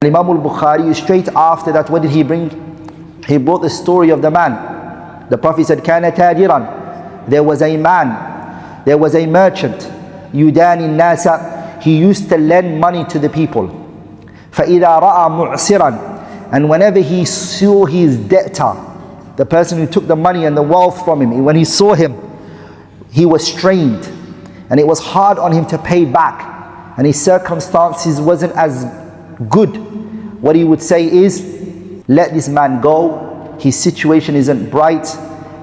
Imam al-Bukhari, straight after that, what did he bring? He brought the story of the man. The Prophet said, كَانَ تَاجِرًا. There was a man, there was a merchant, يُدَانِ النَّاسَ. He used to lend money to the people. فَإِذَا رَأَى مُعْسِرًا. And whenever he saw his debtor, the person who took the money and the wealth from him, when he saw him, he was strained. And it was hard on him to pay back. And his circumstances wasn't as good. What he would say is, let this man go. His situation isn't bright.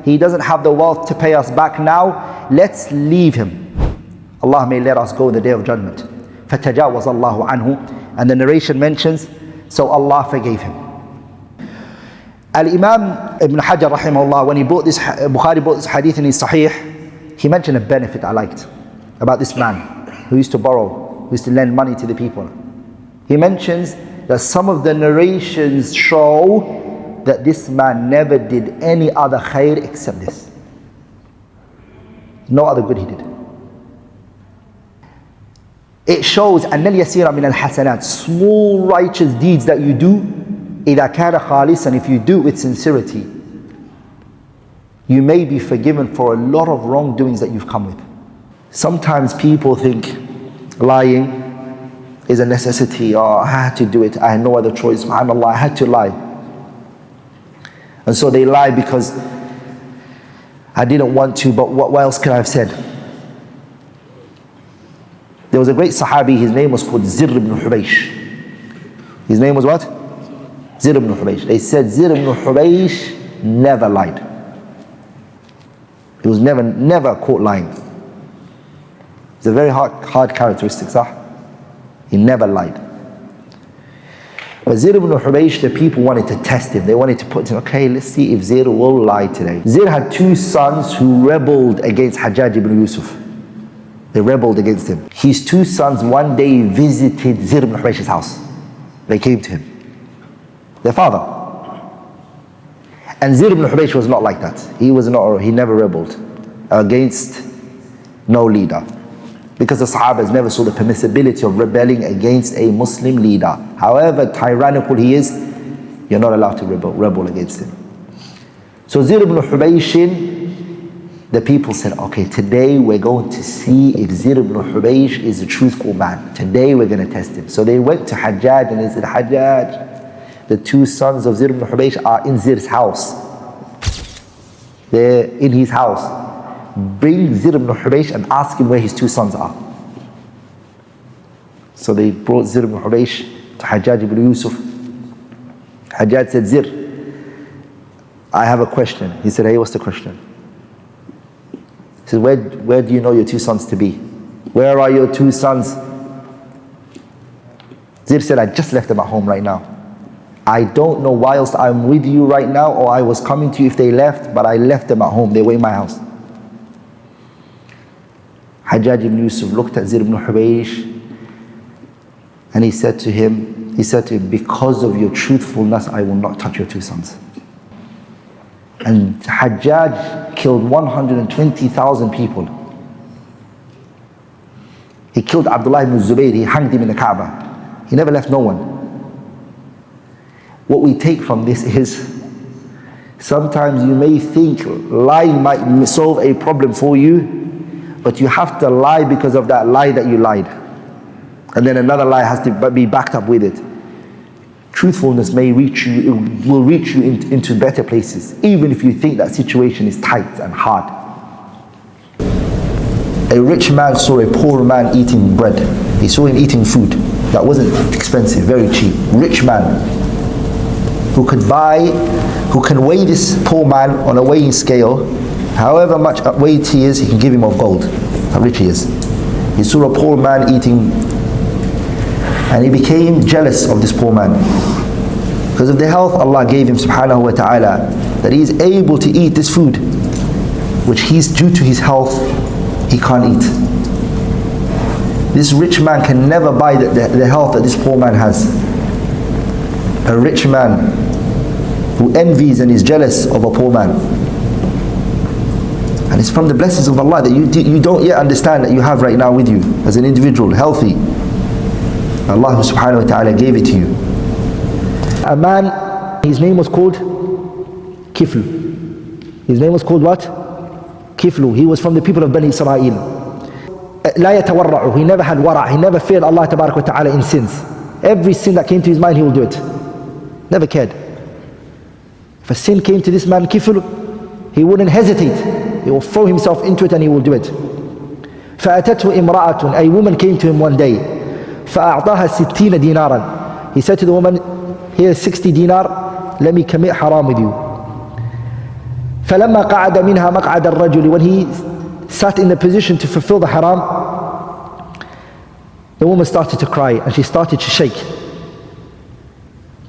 He doesn't have the wealth to pay us back now. Let's leave him. Allah may let us go in the day of judgment. فَتَجَاوَزَ اللَّهُ عَنْهُ. And the narration mentions, so Allah forgave him. Al-Imam Ibn Hajar rahimahullah, when Bukhari brought this hadith in his Sahih, he mentioned a benefit I liked about this man who used to borrow, who used to lend money to the people. He mentions that some of the narrations show that this man never did any other khair except this. No other good he did. It shows أن اليسير من الحسنات, small righteous deeds that you do, إذا كان خالصا, if you do it with sincerity, you may be forgiven for a lot of wrongdoings that you've come with. Sometimes people think lying is a necessity. Oh, I had to do it, I had no other choice. SubhanAllah, I had to lie. And so they lie because I didn't want to, but what else could I have said? There was a great Sahabi, his name was called Zir ibn Hubaysh. His name was what? Zir ibn Hubaysh. They said Zir ibn Hubaysh never lied. He was never caught lying. It's a very hard characteristic, sah? He never lied. But Zir ibn Hubaysh, the people wanted to test him. They wanted to put him, okay, let's see if Zir will lie today. Zir had two sons who rebelled against Hajjaj ibn Yusuf. They rebelled against him. His two sons one day visited Zir ibn Hubaysh's house. They came to him. Their father. And Zir ibn Hubaysh was not like that. He never rebelled against no leader. Because the Sahabas never saw the permissibility of rebelling against a Muslim leader. However tyrannical he is, you're not allowed to rebel against him. So Zir ibn Hubaysh, the people said, okay, today we're going to see if Zir ibn Hubaysh is a truthful man. Today we're going to test him. So they went to Hajjaj and they said, Hajjaj, the two sons of Zir ibn Hubaysh are in Zir's house. They're in his house. Bring Zir ibn Hubaysh and ask him where his two sons are. So they brought Zir ibn Hubaysh to Hajjaj ibn Yusuf. Hajjaj said, Zir, I have a question. He said, hey, what's the question? He said, where do you know your two sons to be? Where are your two sons? Zir said, I just left them at home right now. I don't know whilst I'm with you right now or I was coming to you if they left, but I left them at home. They were in my house. Hajjaj ibn Yusuf looked at Zir ibn Hubaysh and he said to him, because of your truthfulness, I will not touch your two sons. And Hajjaj killed 120,000 people. He killed Abdullah ibn Zubayr, he hanged him in the Kaaba. He never left no one. What we take from this is, sometimes you may think lying might solve a problem for you, but you have to lie because of that lie that you lied. And then another lie has to be backed up with it. Truthfulness may reach you, it will reach you into better places, even if you think that situation is tight and hard. A rich man saw a poor man eating bread. He saw him eating food that wasn't expensive, very cheap. Rich man who can weigh this poor man on a weighing scale. However much weight he is, he can give him of gold. How rich he is. He saw a poor man eating, and he became jealous of this poor man. Because of the health Allah gave him subhanahu wa ta'ala, that he is able to eat this food, which he's due to his health, he can't eat. This rich man can never buy the health that this poor man has. A rich man who envies and is jealous of a poor man. And it's from the blessings of Allah that you don't yet understand that you have right now with you as an individual, healthy. Allah subhanahu wa ta'ala gave it to you. a man, his name was called Kifl. His name was called what? Kiflu. He was from the people of Bani Israel. لا يتورع. He never had wara'. He never feared Allah Tabarak wa Ta'ala in sins. Every sin that came to his mind, he will do it. Never cared. If a sin came to this man, Kifl, he wouldn't hesitate. He will throw himself into it and he will do it. فأتته امرأة. A woman came to him one day. فأعطاها 60 دينارا. He said to the woman, here's 60 dinar, let me commit haram with you. فلما قعد منها مقعد الرجل. When he sat in the position to fulfill the haram, the woman started to cry and she started to shake.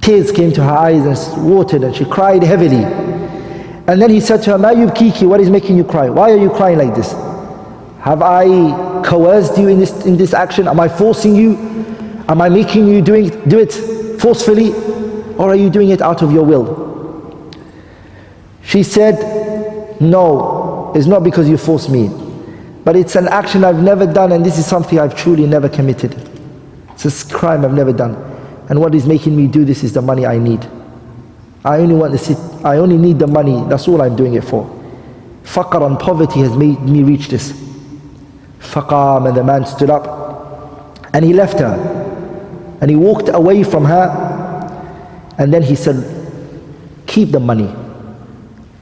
Tears came to her eyes and watered and she cried heavily. And then he said to her, "Ma yubkiki, what is making you cry? Why are you crying like this? Have I coerced you in this action? Am I forcing you? Am I making you do it forcefully? Or are you doing it out of your will?" She said, "No, it's not because you forced me. But it's an action I've never done and this is something I've truly never committed. It's a crime I've never done. And what is making me do this is the money I need. I only need the money, that's all I'm doing it for. Faqr and poverty has made me reach this." Faqam, and the man stood up and he left her and he walked away from her, and then he said, "Keep the money.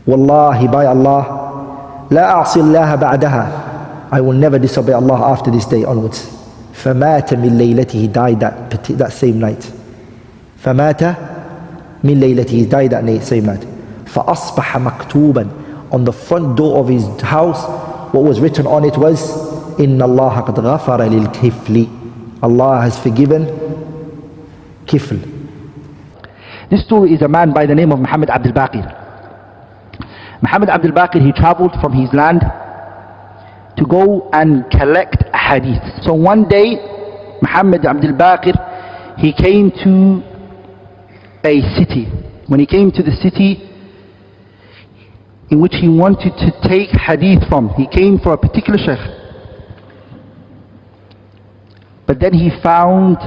Wallahi, by Allah, la a'si Allah ba'daha. I will never disobey Allah after this day onwards." فَمَاتَ مِنْ لَيْلَتِهِ. He died that same night. فَمَاتَ مِنْ لَيْلَتِهِ. He died that same night. فَأَصْبَحَ مَكْتُوبًا. On the front door of his house, what was written on it was, إِنَّ اللَّهَ قَدْ غَفَرَ لِلْكِفْلِ. Allah has forgiven Kifl. This story is a man by the name of Muhammad Abdil-Baqi. Muhammad Abdil-Baqi, he traveled from his land to go and collect hadith. So one day, Muhammad Abdil-Baqi, he came to a city. When he came to the city in which he wanted to take hadith from, he came for a particular sheikh. But then he found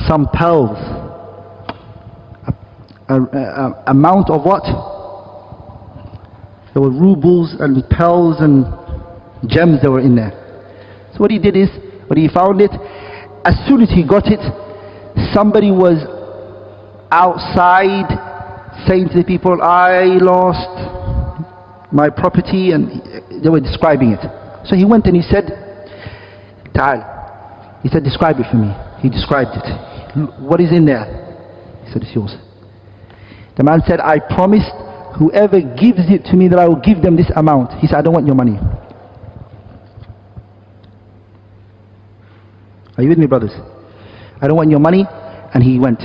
some pearls. Amount of what? There were rubles and pearls and gems that were in there. So what he did is, when he found it, as soon as he got it, somebody was outside saying to the people, "I lost my property," and they were describing it. So he went and he said, "Ta'al." He said, "Describe it for me." He described it. "What is in there?" He said, "It's yours." The man said, "I promised whoever gives it to me that I will give them this amount." He said, "I don't want your money." Are you with me, brothers? "I don't want your money." And he went.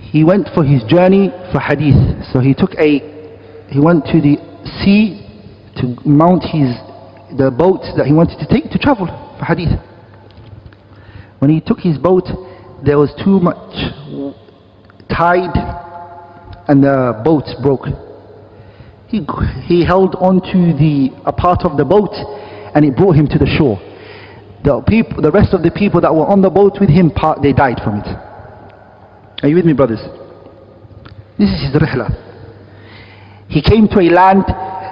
He went for his journey for hadith. So he went to the sea to mount the boat that he wanted to take to travel for hadith. When he took his boat, there was too much tide and the boat broke. He held on to a part of the boat and it brought him to the shore. The rest of the people that were on the boat with him, they died from it. Are you with me, brothers? This is his rihla. He came to a land,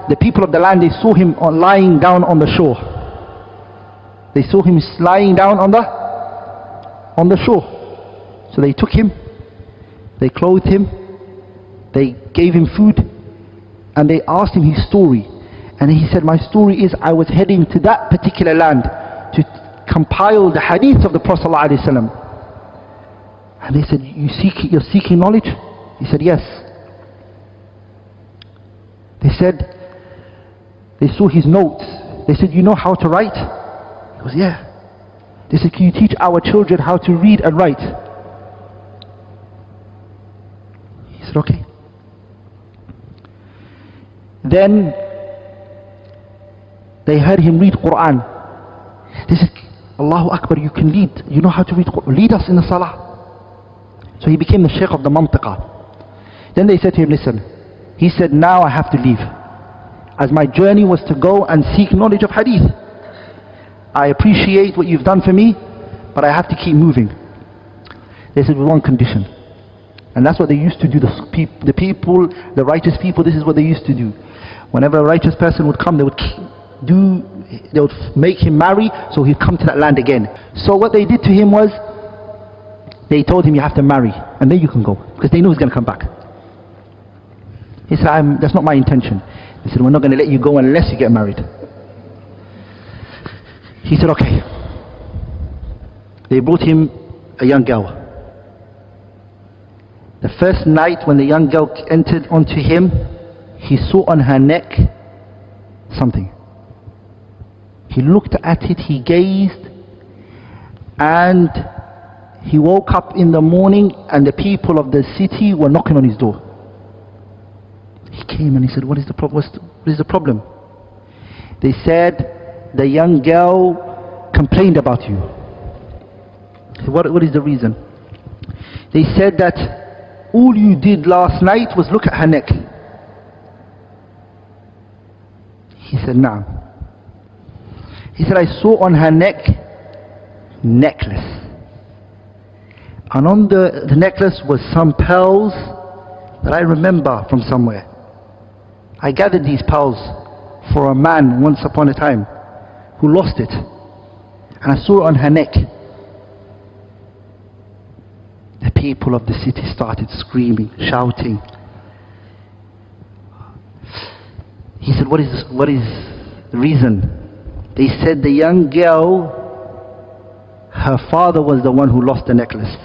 the people of the land, they saw him lying down on the shore. They saw him lying down on the shore. So they took him, they clothed him, they gave him food, and they asked him his story. And he said, "My story is I was heading to that particular land to compile the hadiths of the Prophet ﷺ." And they said, "You're seeking knowledge?" He said, "Yes." They said, they saw his notes. They said, "You know how to write?" He goes, "Yeah." They said, "Can you teach our children how to read and write?" He said, "Okay." Then they heard him read Quran. They said, "Allahu Akbar, you can lead. You know how to read Quran. Lead us in the salah." So he became the sheikh of the mantiqah. Then they said to him, "Listen." He said, "Now I have to leave. As my journey was to go and seek knowledge of hadith. I appreciate what you've done for me, but I have to keep moving." They said, "With one condition." And that's what they used to do. The people, the righteous people, this is what they used to do. Whenever a righteous person would come, they would make him marry, so he'd come to that land again. So what they did to him was, they told him, you have to marry, and then you can go, because they knew he was going to come back. He said, that's not my intention. They said, we're not going to let you go unless you get married. He said, okay. They brought him a young girl. The first night when the young girl entered onto him, he saw on her neck something. He looked at it, he gazed, and he woke up in the morning and the people of the city were knocking on his door. He came and he said, what is the problem? They said, the young girl complained about you. He said, what is the reason? They said that all you did last night was look at her neck. He said, no. He said, I saw on her neck, necklace. And on the necklace was some pearls that I remember from somewhere. I gathered these pearls for a man once upon a time who lost it. And I saw it on her neck. The people of the city started screaming, shouting. He said, what is the reason? They said the young girl, her father was the one who lost the necklace.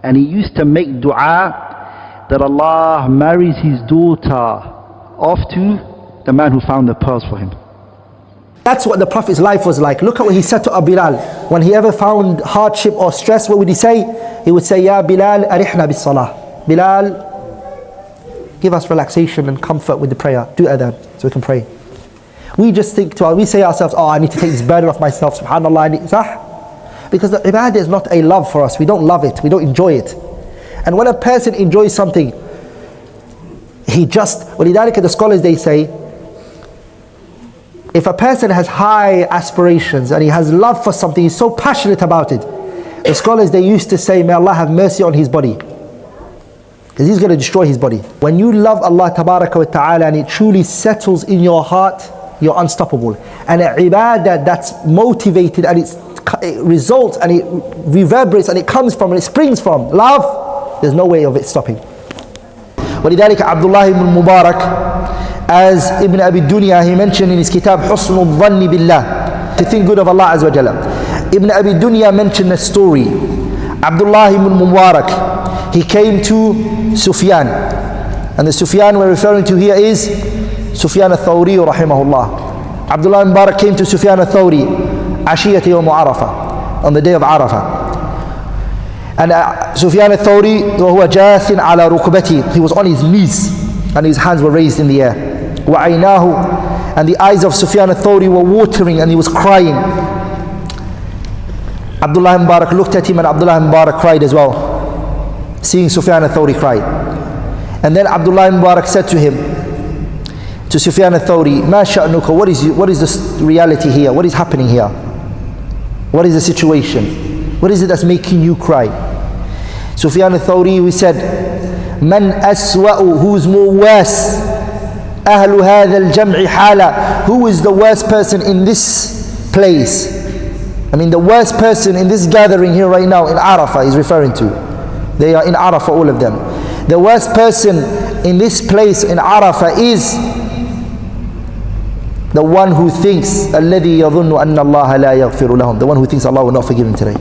And he used to make dua that Allah marries his daughter off to the man who found the pearls for him. That's what the Prophet's life was like. Look at what he said to Bilal. When he ever found hardship or stress, what would he say? He would say, Ya Bilal, arihna bis salah. Bilal, give us relaxation and comfort with the prayer. Do adhan so we can pray. We just think we say ourselves, oh, I need to take this burden off myself, subhanAllah. Because the ibadah is not a love for us. We don't love it, we don't enjoy it. And when a person enjoys something, the scholars, they say, if a person has high aspirations and he has love for something, he's so passionate about it. The scholars, they used to say, may Allah have mercy on his body, because he's going to destroy his body. When you love Allah tabaraka wa ta'ala and it truly settles in your heart, you're unstoppable. And an ibadah that's motivated and it results and it reverberates and it comes from and it springs from love, there's no way of it stopping. ولذلك Abdullah ibn Mubarak, as Ibn Abi Dunya, he mentioned in his kitab حُسْنُ الظَّنِّ بِاللَّهِ, to think good of Allah Azza wa Jalla. Ibn Abi Dunya mentioned a story. Abdullah ibn Mubarak, he came to Sufyan, and the Sufyan we're referring to here is Sufyan al-Thawri rahimahullah. Abdullah ibn Mubarak came to Sufyan al-Thawri عشية يوم عرفة, on the day of Arafah. And Sufyan al-Thawri وهو جاث على ركبته, he was on his knees and his hands were raised in the air. وعيناه, and the eyes of Sufyan al-Thawri were watering and he was crying. Abdullah ibn Mubarak looked at him and Abdullah ibn Mubarak cried as well, seeing Sufyan al-Thawri cry. And then Abdullah ibn Mubarak said to him, to Sufyan al-Thawri, مَا شَأْنُكَ, what is this reality here? What is happening here? What is the situation? What is it that's making you cry? Sufyan al-Thawri, we said, مَنْ أَسْوَأُ, who's more worse? أَهْلُ هَذَا الْجَمْعِ حَالًا, who is the worst person in this place? I mean, the worst person in this gathering here right now in Arafah he's referring to. They are in Arafah, all of them. The worst person in this place in Arafah is the one who thinks الَّذِي يَظُنُّ أَنَّ اللَّهَ لَا يَغْفِرُ لَهُمْ, the one who thinks Allah will not forgive him today.